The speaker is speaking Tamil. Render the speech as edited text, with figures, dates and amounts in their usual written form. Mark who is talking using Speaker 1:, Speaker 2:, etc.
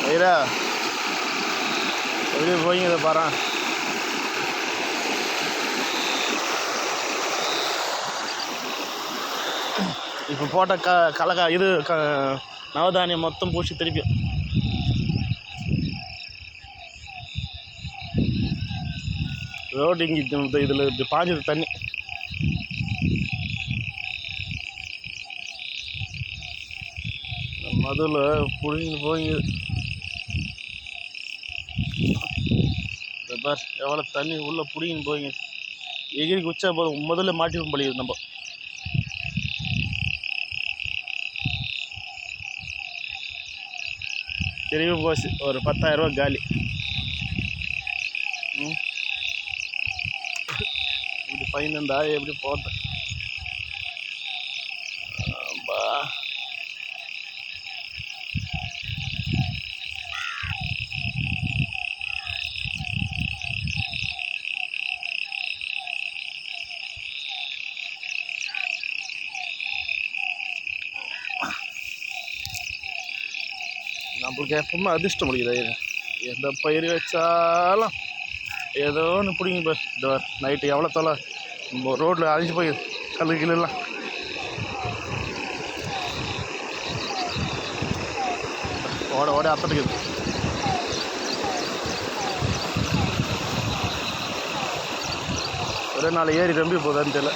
Speaker 1: ஐயா எப்படி போய்ங்க இதை பாரு. இப்போ போட்ட கலக்கா இது நவதானியம் மொத்தம் பூச்சி திருப்பி ரோடு இங்கே இதில் இப்படி பாஞ்சது தண்ணி. மதுவில் புழிஞ்சு போய் பார் எவ்வளோ தண்ணி உள்ளே பிடிங்கின்னு போய்ங்க. எகிரி குச்சா போதும் முதல்ல மாட்டி பழியுது நம்ம. திரும்பி போச்சு ஒரு 10,000 ரூபா காலி. இப்படி ஃபைன் இருந்தா எப்படி போகுது. நம்மளுக்கு எப்பவுமே அதிர்ஷ்டம் முடியுது. எந்த பயிர் வச்சாலும் ஏதோ ஒன்று பிடிங்க பார். இந்த நைட்டு எவ்வளோ தொலை ரோட்டில் அழிஞ்சு போய் கல்லு கில்லாம் ஓட ஓட அத்தட்டுக்குது. ஒரே நாள் ஏறி ரொம்ப போதான்னு தெரியல.